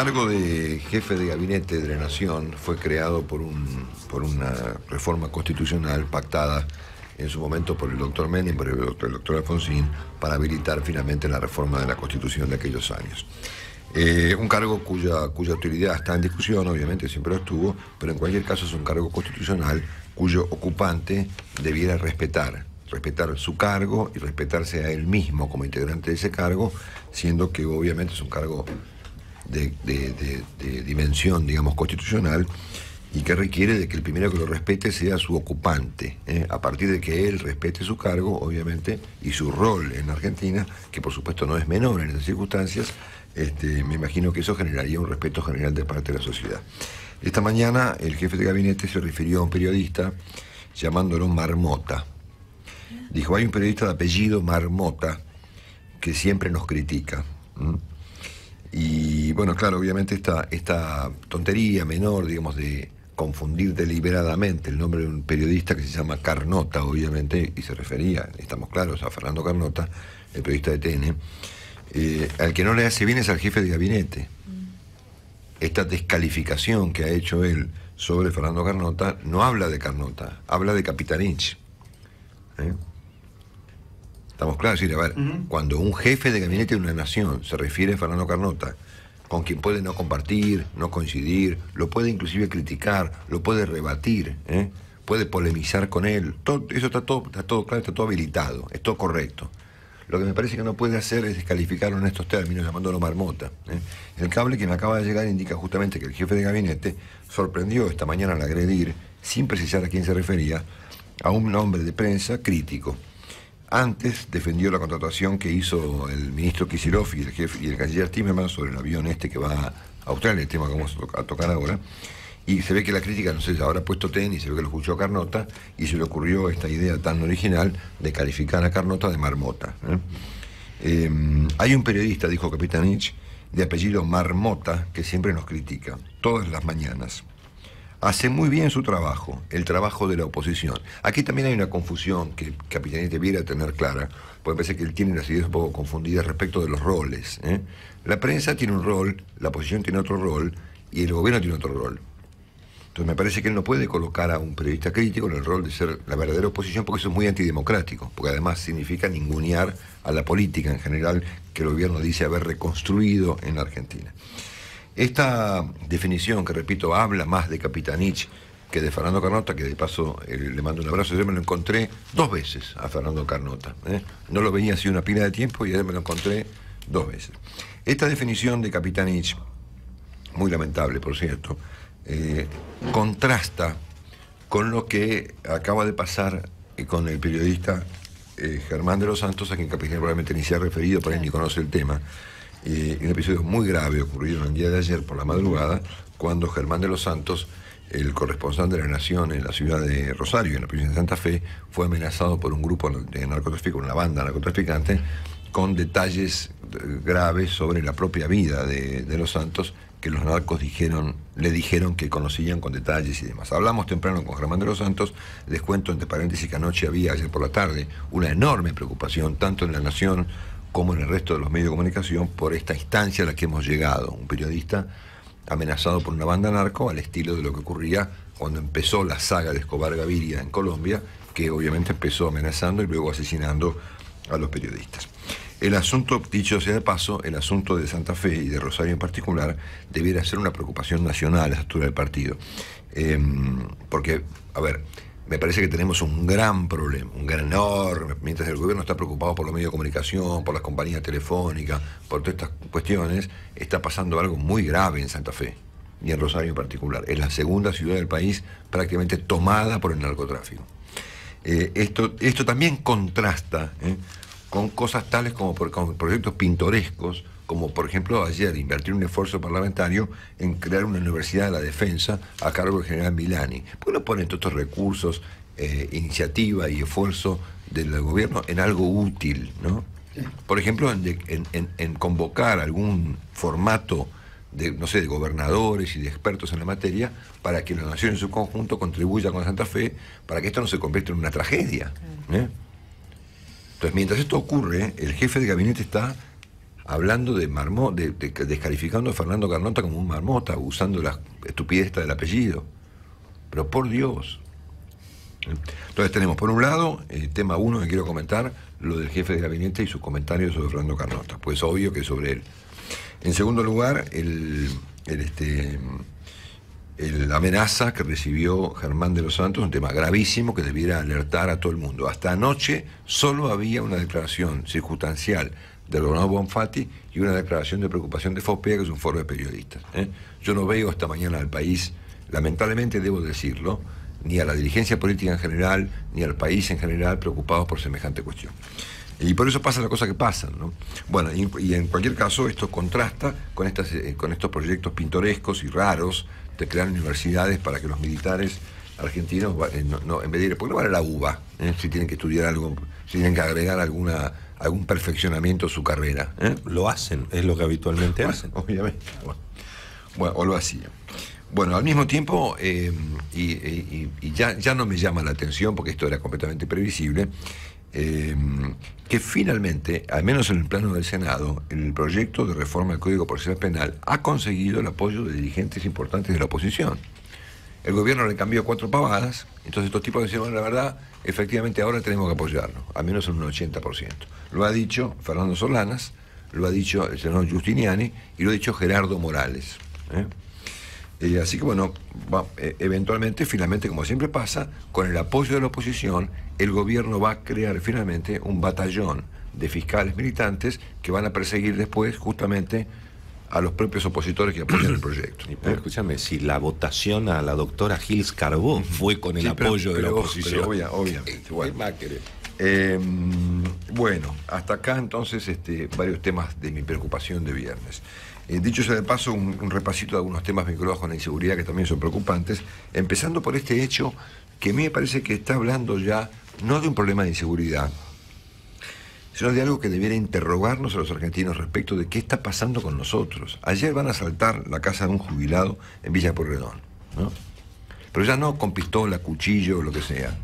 cargo de jefe de gabinete de la Nación fue creado por una reforma constitucional pactada en su momento por el doctor Menem, por el doctor Alfonsín, para habilitar finalmente la reforma de la Constitución de aquellos años. Un cargo cuya utilidad está en discusión, obviamente siempre lo estuvo, pero en cualquier caso es un cargo constitucional cuyo ocupante debiera respetar su cargo y respetarse a él mismo como integrante de ese cargo, siendo que obviamente es un cargo de dimensión, digamos, constitucional, y que requiere de que el primero que lo respete sea su ocupante, a partir de que él respete su cargo, obviamente, y su rol en Argentina, que por supuesto no es menor en estas circunstancias. Me imagino que eso generaría un respeto general de parte de la sociedad. Esta mañana el jefe de gabinete se refirió a un periodista llamándolo Marmota. Dijo, hay un periodista de apellido Marmota que siempre nos critica. Y bueno, claro, obviamente esta tontería menor, digamos, de confundir deliberadamente el nombre de un periodista que se llama Carnota, obviamente, y se refería, estamos claros, a Fernando Carnota, el periodista de TN, al que no le hace bien es al jefe de gabinete. Esta descalificación que ha hecho él sobre Fernando Carnota no habla de Carnota, habla de Capitanich. Estamos claros, a ver, cuando un jefe de gabinete de una nación se refiere a Fernando Carnota, con quien puede no compartir, no coincidir, lo puede inclusive criticar, lo puede rebatir, puede polemizar con él, eso está todo claro, está todo habilitado, es todo correcto. Lo que me parece que no puede hacer es descalificarlo en estos términos, llamándolo Marmota. El cable que me acaba de llegar indica justamente que el jefe de gabinete sorprendió esta mañana al agredir, sin precisar a quién se refería, a un hombre de prensa crítico. Antes defendió la contratación que hizo el ministro Kicillof y el canciller Timmermans sobre el avión que va a Australia, el tema que vamos a tocar ahora. Y se ve que la crítica, no sé, ahora ha puesto TN y se ve que lo escuchó a Carnota y se le ocurrió esta idea tan original de calificar a Carnota de Marmota. Hay un periodista, dijo Capitanich, de apellido Marmota, que siempre nos critica, todas las mañanas. Hace muy bien su trabajo, el trabajo de la oposición. Aquí también hay una confusión que Capitanich debiera tener clara, porque me parece que él tiene las ideas un poco confundidas respecto de los roles. La prensa tiene un rol, la oposición tiene otro rol y el gobierno tiene otro rol. Entonces me parece que él no puede colocar a un periodista crítico en el rol de ser la verdadera oposición, porque eso es muy antidemocrático, porque además significa ningunear a la política en general que el gobierno dice haber reconstruido en la Argentina. Esta definición, que repito, habla más de Capitanich que de Fernando Carnota, que de paso le mando un abrazo. Yo me lo encontré 2 veces a Fernando Carnota. No lo veía hace una pila de tiempo y ayer me lo encontré 2 veces. Esta definición de Capitanich, muy lamentable por cierto, contrasta con lo que acaba de pasar con el periodista Germán de los Santos, a quien Capitanich probablemente ni se ha referido, por ahí ni conoce el tema. Un episodio muy grave ocurrido el día de ayer por la madrugada, cuando Germán de los Santos, el corresponsal de la Nación en la ciudad de Rosario, en la provincia de Santa Fe, fue amenazado por un grupo de narcotráfico, una banda narcotraficante, con detalles graves sobre la propia vida de los Santos, que los narcos le dijeron que conocían con detalles y demás. Hablamos temprano con Germán de los Santos, les cuento entre paréntesis que anoche había, ayer por la tarde, una enorme preocupación, tanto en la Nación como en el resto de los medios de comunicación, por esta instancia a la que hemos llegado. Un periodista amenazado por una banda narco, al estilo de lo que ocurría cuando empezó la saga de Escobar Gaviria en Colombia, que obviamente empezó amenazando y luego asesinando a los periodistas. El asunto, dicho sea de paso, el asunto de Santa Fe y de Rosario en particular, debiera ser una preocupación nacional a la altura del partido. Porque, a ver, me parece que tenemos un gran problema, un gran enorme, mientras el gobierno está preocupado por los medios de comunicación, por las compañías telefónicas, por todas estas cuestiones, está pasando algo muy grave en Santa Fe, y en Rosario en particular. Es la segunda ciudad del país prácticamente tomada por el narcotráfico. Esto también contrasta con cosas tales como con proyectos pintorescos, como por ejemplo ayer invertir un esfuerzo parlamentario en crear una universidad de la defensa a cargo del general Milani. ¿Por qué no ponen todos estos recursos, iniciativa y esfuerzo del gobierno en algo útil, ¿no? Por ejemplo, en convocar algún formato de, no sé, de gobernadores y de expertos en la materia para que la nación en su conjunto contribuya con Santa Fe para que esto no se convierta en una tragedia. Entonces, mientras esto ocurre, el jefe de gabinete está hablando descalificando a Fernando Carnota como un marmota, usando la estupidez del apellido. Pero por Dios. Entonces tenemos, por un lado, el tema 1 que quiero comentar, lo del jefe de gabinete y sus comentarios sobre Fernando Carnota. Pues obvio que es sobre él. En segundo lugar, la amenaza que recibió Germán de los Santos, un tema gravísimo que debiera alertar a todo el mundo. Hasta anoche solo había una declaración circunstancial del gobernador Bonfatti y una declaración de preocupación de FOPEA, que es un foro de periodistas. Yo no veo esta mañana al país, lamentablemente debo decirlo, ni a la dirigencia política en general, ni al país en general preocupados por semejante cuestión. Y por eso pasa la cosa que pasan, ¿no? Bueno, y en cualquier caso esto contrasta con estos proyectos pintorescos y raros de crear universidades para que los militares argentinos, en vez de ir, ¿por qué no van a la UBA? Si tienen que estudiar algo, si tienen que agregar algún perfeccionamiento a su carrera. Lo hacen, es lo que habitualmente hacen. Obviamente. Bueno, o lo hacían. Bueno, al mismo tiempo, y ya no me llama la atención, porque esto era completamente previsible, que finalmente, al menos en el plano del Senado, el proyecto de reforma del Código Procesal Penal ha conseguido el apoyo de dirigentes importantes de la oposición. El gobierno le cambió 4 pavadas, entonces estos tipos decían, bueno, la verdad, efectivamente ahora tenemos que apoyarlo, al menos en un 80%. Lo ha dicho Fernando Solanas, lo ha dicho el senador Giustiniani y lo ha dicho Gerardo Morales. Así que bueno, eventualmente, finalmente, como siempre pasa, con el apoyo de la oposición, el gobierno va a crear finalmente un batallón de fiscales militantes que van a perseguir después justamente a los propios opositores que apoyan el proyecto. Escúchame, si la votación a la doctora Gils Carbó fue con el apoyo de la oposición. Pero obviamente. Bueno, hasta acá entonces varios temas de mi preocupación de viernes. Dicho sea de paso, un repasito de algunos temas vinculados con la inseguridad que también son preocupantes, empezando por este hecho que a mí me parece que está hablando ya no de un problema de inseguridad, sino de algo que debiera interrogarnos a los argentinos respecto de qué está pasando con nosotros. Ayer van a asaltar la casa de un jubilado en Villa Pueyrredón, ¿no? Pero ya no con pistola, cuchillo o lo que sea,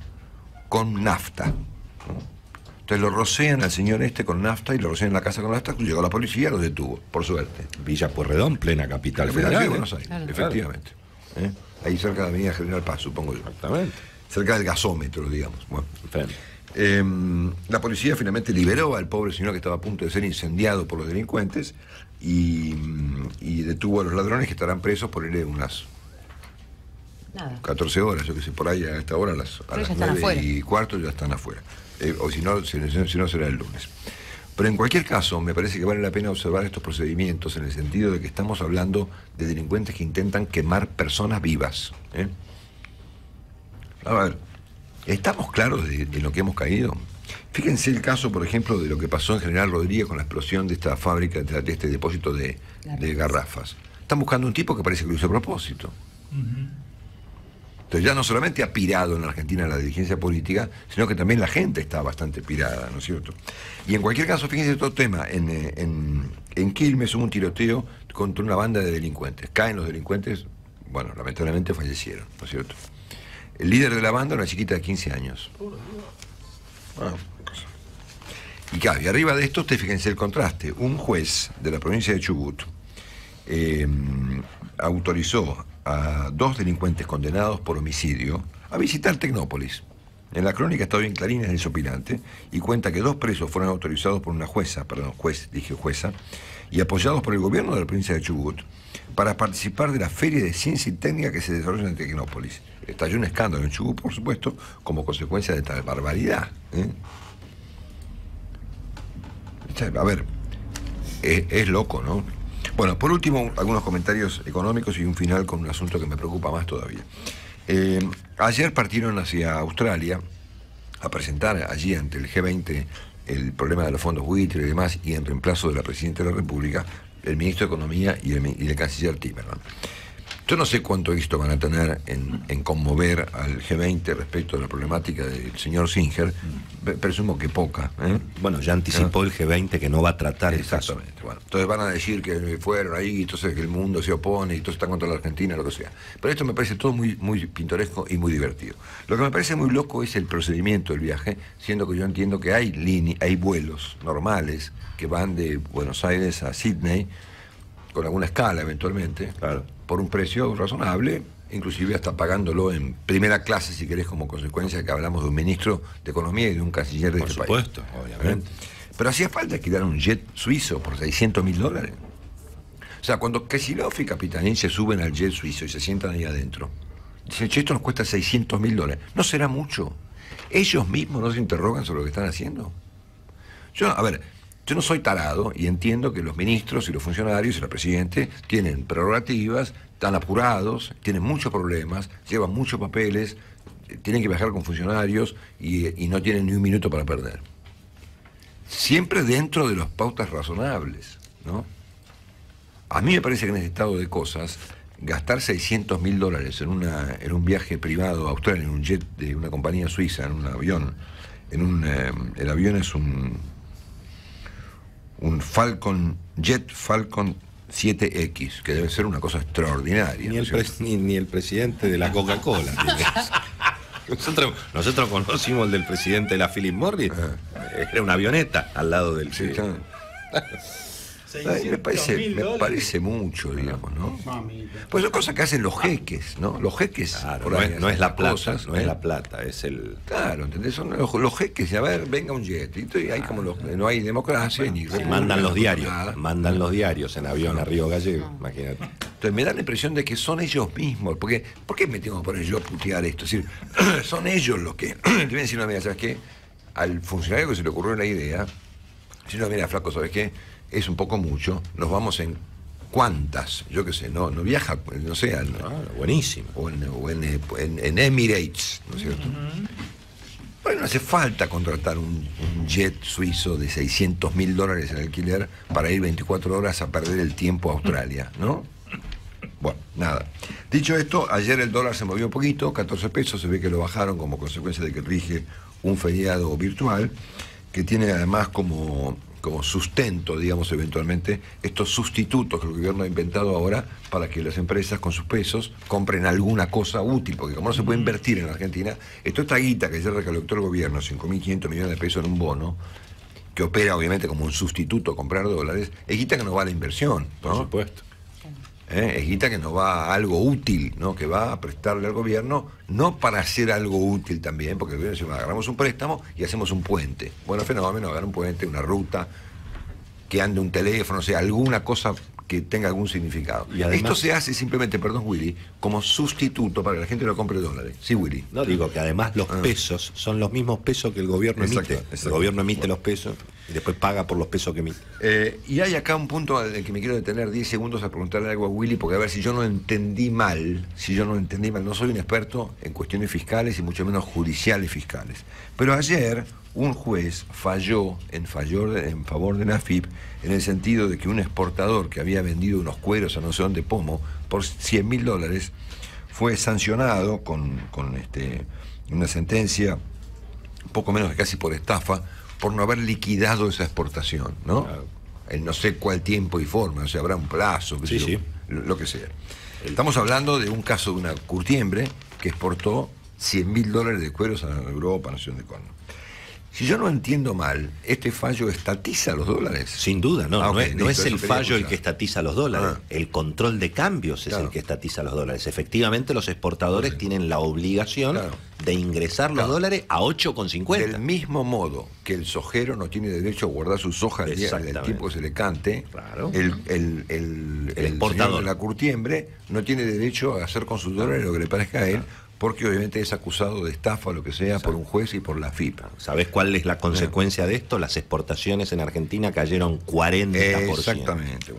con nafta, ¿no? Entonces lo rocean al señor con nafta y lo rocean en la casa con nafta. Llegó la policía, lo detuvo, por suerte. Villa Pueyrredón, plena capital federal. De Buenos Aires, claro. Efectivamente. Ahí cerca de la avenida General Paz, supongo yo. Exactamente. Cerca del gasómetro, digamos. Bueno. La policía finalmente liberó al pobre señor que estaba a punto de ser incendiado por los delincuentes y detuvo a los ladrones que estarán presos por unas 14 horas, yo que sé, por ahí a esta hora, a las 9:15 ya están afuera. O si no será el lunes. Pero en cualquier caso, me parece que vale la pena observar estos procedimientos en el sentido de que estamos hablando de delincuentes que intentan quemar personas vivas. A ver, ¿estamos claros de lo que hemos caído? Fíjense el caso, por ejemplo, de lo que pasó en General Rodríguez con la explosión de esta fábrica, de este depósito de garrafas. Están buscando un tipo que parece que lo hizo a propósito. Entonces ya no solamente ha pirado en la Argentina la dirigencia política, sino que también la gente está bastante pirada, ¿no es cierto? Y en cualquier caso, fíjense otro tema, en Quilmes hubo un tiroteo contra una banda de delincuentes. Caen los delincuentes, bueno, lamentablemente fallecieron, ¿no es cierto? El líder de la banda era una chiquita de 15 años. Y claro, y arriba de esto, fíjense el contraste. Un juez de la provincia de Chubut autorizó a 2 delincuentes condenados por homicidio a visitar Tecnópolis. En la crónica está bien clarina, es desopilante, y cuenta que 2 presos fueron autorizados por una jueza, y apoyados por el gobierno de la provincia de Chubut para participar de la Feria de Ciencia y Técnica que se desarrolla en Tecnópolis. Estalló un escándalo en Chubut, por supuesto, como consecuencia de tal barbaridad. A ver, es loco, ¿no? Bueno, por último, algunos comentarios económicos y un final con un asunto que me preocupa más todavía. Ayer partieron hacia Australia a presentar allí ante el G20 el problema de los fondos buitre y demás, y en reemplazo de la Presidenta de la República, el Ministro de Economía y el Canciller Timerman. Yo no sé cuánto éxito van a tener en conmover al G20 respecto a la problemática del señor Singer. Presumo que poca. Bueno, ya anticipó el G20 que no va a tratar el caso. Exactamente. Bueno, entonces van a decir que fueron ahí, entonces que el mundo se opone, y entonces está contra la Argentina, lo que sea. Pero esto me parece todo muy, muy pintoresco y muy divertido. Lo que me parece muy loco es el procedimiento del viaje, siendo que yo entiendo que hay vuelos normales que van de Buenos Aires a Sydney, con alguna escala eventualmente, claro, por un precio razonable, inclusive hasta pagándolo en primera clase, si querés, como consecuencia que hablamos de un ministro de Economía y de un canciller de este país. Por supuesto, obviamente. Pero hacía falta alquilar un jet suizo por $600.000. O sea, cuando Kicillof y Capitanín se suben al jet suizo y se sientan ahí adentro, dicen, che, esto nos cuesta $600.000. ¿No será mucho? Ellos mismos no se interrogan sobre lo que están haciendo. Yo no soy tarado y entiendo que los ministros y los funcionarios y el presidente tienen prerrogativas, están apurados, tienen muchos problemas, llevan muchos papeles, tienen que viajar con funcionarios y no tienen ni un minuto para perder. Siempre dentro de las pautas razonables, ¿no? A mí me parece que en este estado de cosas, gastar $600.000 en un viaje privado a Australia, en un jet de una compañía suiza, en un avión, el avión es un Jet Falcon 7X, que debe ser una cosa extraordinaria. Ni el presidente de la Coca-Cola tiene eso. Nosotros conocimos el del presidente de la Philip Morris. Era una avioneta al lado del... Sí, claro. Me parece mucho, digamos, ¿no? Pues son cosas que hacen los jeques, ¿no? Los jeques, claro, no es la plata, no es la plata, es el... Claro, ¿entendés? Son los jeques, a ver, venga un jet. Y hay como no hay democracia ni... Mandan los diarios en avión a Río Gallegos, imagínate. Entonces me da la impresión de que son ellos mismos, porque ¿por qué me tengo que poner yo a putear esto? Es decir, son ellos los que... Te voy a decir una, mira, ¿sabes qué? Al funcionario que se le ocurrió la idea, si no, mira, flaco, ¿sabes qué? Es un poco mucho, nos vamos en cuántas, yo qué sé, no viaja, no sé, buenísimo. O en Emirates, ¿no es cierto? Bueno, no hace falta contratar un jet suizo de $600.000 en alquiler para ir 24 horas a perder el tiempo a Australia, ¿no? Bueno, nada. Dicho esto, ayer el dólar se movió un poquito, 14 pesos, se ve que lo bajaron como consecuencia de que rige un feriado virtual, que tiene además como sustento, digamos, eventualmente, estos sustitutos que el gobierno ha inventado ahora para que las empresas con sus pesos compren alguna cosa útil, porque como no se puede invertir en Argentina, esta guita que ayer recolectó el gobierno, 5.500 millones de pesos en un bono, que opera obviamente como un sustituto a comprar dólares, es guita que no va a la inversión, ¿no? Por supuesto. Es guita que no va a algo útil, ¿no? Que va a prestarle al gobierno, no para hacer algo útil también, porque el gobierno dice, agarramos un préstamo y hacemos un puente. Bueno, fenómeno, agarrar un puente, una ruta, que ande un teléfono, o sea, alguna cosa que tenga algún significado. Y además, esto se hace simplemente, perdón, Willy, como sustituto para que la gente no compre dólares. Sí, Willy. No, digo que además los pesos son los mismos pesos que el gobierno emite. El gobierno emite los pesos y después paga por los pesos que emite. Y hay acá un punto en el que me quiero detener 10 segundos a preguntarle algo a Willy, porque a ver si yo no entendí mal, no soy un experto en cuestiones fiscales y mucho menos judiciales fiscales. Pero ayer un juez falló en favor de la AFIP en el sentido de que un exportador que había vendido unos cueros a no sé dónde pomo por $100.000 fue sancionado con una sentencia poco menos que casi por estafa por no haber liquidado esa exportación, ¿no? Claro. En no sé cuál tiempo y forma, o sea, habrá un plazo, lo que sea. Estamos hablando de un caso de una curtiembre que exportó $100.000 de cueros a Europa, no sé dónde cuándo. Si yo no entiendo mal, ¿este fallo estatiza los dólares? Sin duda, no. No es el fallo el que estatiza los dólares. El control de cambios es el que estatiza los dólares. Efectivamente, los exportadores tienen la obligación de ingresar los dólares a 8,50. Del mismo modo que el sojero no tiene derecho a guardar sus hojas del tiempo que se le cante, el exportador de la curtiembre no tiene derecho a hacer con sus dólares lo que le parezca a él, porque obviamente es acusado de estafa o lo que sea por un juez y por la FIP. ¿Sabés cuál es la consecuencia de esto? Las exportaciones en Argentina cayeron 40%. Exactamente.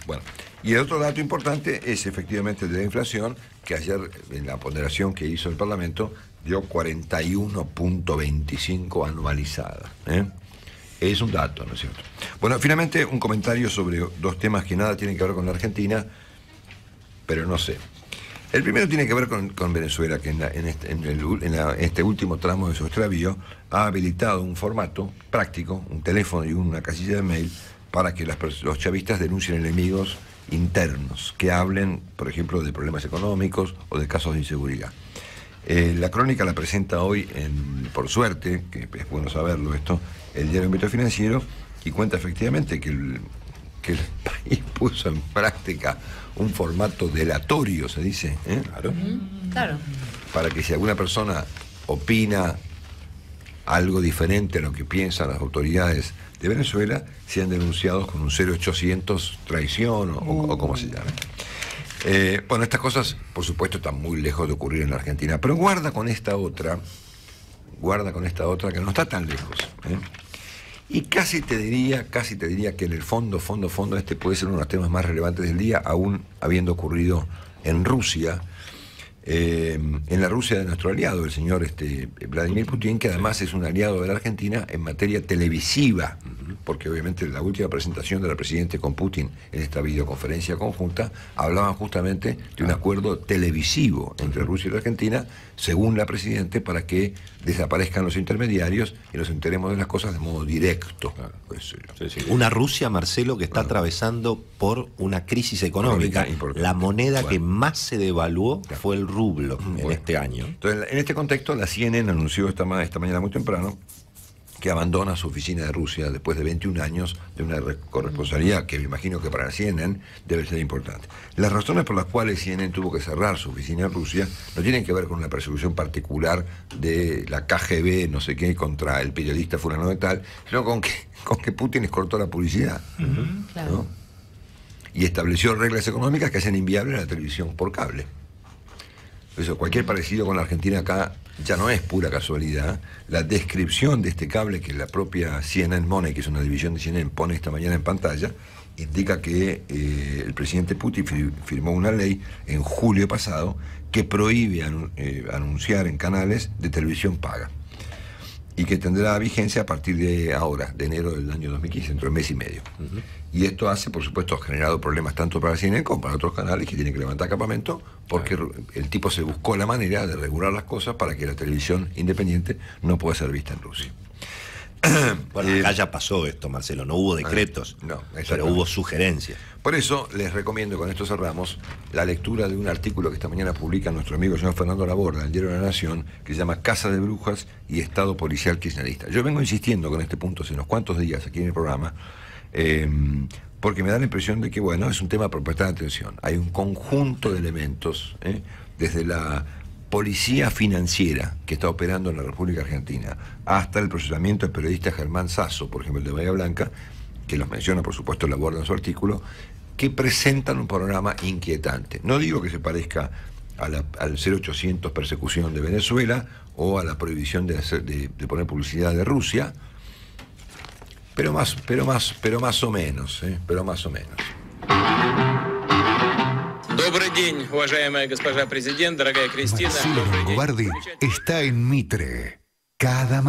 Bueno. Y el otro dato importante es efectivamente el de la inflación, que ayer en la ponderación que hizo el Parlamento dio 41.25 anualizada. Es un dato, ¿no es cierto? Bueno, finalmente un comentario sobre dos temas que nada tienen que ver con la Argentina, pero no sé. El primero tiene que ver con Venezuela, que en este último tramo de su extravío ha habilitado un formato práctico, un teléfono y una casilla de mail, para que los chavistas denuncien enemigos internos, que hablen, por ejemplo, de problemas económicos o de casos de inseguridad. La crónica la presenta hoy, por suerte, que es bueno saberlo esto, el diario Ámbito Financiero, y cuenta efectivamente que el país puso en práctica un formato delatorio, se dice, Claro. Claro. Para que si alguna persona opina algo diferente a lo que piensan las autoridades de Venezuela, sean denunciados con un 0800 traición o como se llame. Bueno, estas cosas, por supuesto, están muy lejos de ocurrir en la Argentina, pero guarda con esta otra que no está tan lejos. Y casi te diría que en el fondo este puede ser uno de los temas más relevantes del día, aún habiendo ocurrido en Rusia, en la Rusia de nuestro aliado, el señor Vladimir Putin, que además es un aliado de la Argentina en materia televisiva, porque obviamente la última presentación de la Presidenta con Putin en esta videoconferencia conjunta hablaban justamente de un acuerdo televisivo entre Rusia y la Argentina, según la Presidenta, para que desaparezcan los intermediarios y nos enteremos de las cosas de modo directo. Una Rusia, Marcelo, que está atravesando por una crisis económica. La moneda que más se devaluó fue el rublo en este año. Entonces, en este contexto, la CNN anunció esta mañana muy temprano que abandona su oficina de Rusia después de 21 años de una corresponsabilidad que me imagino que para CNN debe ser importante. Las razones por las cuales CNN tuvo que cerrar su oficina en Rusia no tienen que ver con una persecución particular de la KGB, no sé qué, contra el periodista fulano de tal, sino con que Putin les cortó la publicidad. Claro. ¿No? Y estableció reglas económicas que hacen inviable la televisión por cable. Eso, cualquier parecido con la Argentina acá ya no es pura casualidad. La descripción de este cable que la propia CNN Money, que es una división de CNN, pone esta mañana en pantalla, indica que el presidente Putin firmó una ley en julio pasado que prohíbe anunciar en canales de televisión paga y que tendrá vigencia a partir de ahora, de enero del año 2015, dentro de mes y medio. Y esto hace, por supuesto, ha generado problemas tanto para CNN como para otros canales que tienen que levantar campamento, porque el tipo se buscó la manera de regular las cosas para que la televisión independiente no pueda ser vista en Rusia. Bueno, acá ya pasó esto, Marcelo, no hubo decretos, pero hubo sugerencias. Por eso les recomiendo, con esto cerramos, la lectura de un artículo que esta mañana publica nuestro amigo señor Fernando Laborda, el diario de la Nación, que se llama Casa de Brujas y Estado Policial Kirchnerista. Yo vengo insistiendo con este punto hace unos cuantos días aquí en el programa, porque me da la impresión de que, bueno, es un tema para prestar atención. Hay un conjunto de elementos, desde la policía financiera que está operando en la República Argentina, hasta el procesamiento del periodista Germán Sasso, por ejemplo, el de Bahía Blanca, que los menciona, por supuesto, Laborda en su artículo, que presentan un panorama inquietante. No digo que se parezca al 0800 persecución de Venezuela o a la prohibición de poner publicidad de Rusia, pero más o menos, pero más o menos. Добрый день, уважаемая госпожа президент, дорогая Кристина. Marcelo Longobardi está en Mitre cada mañana.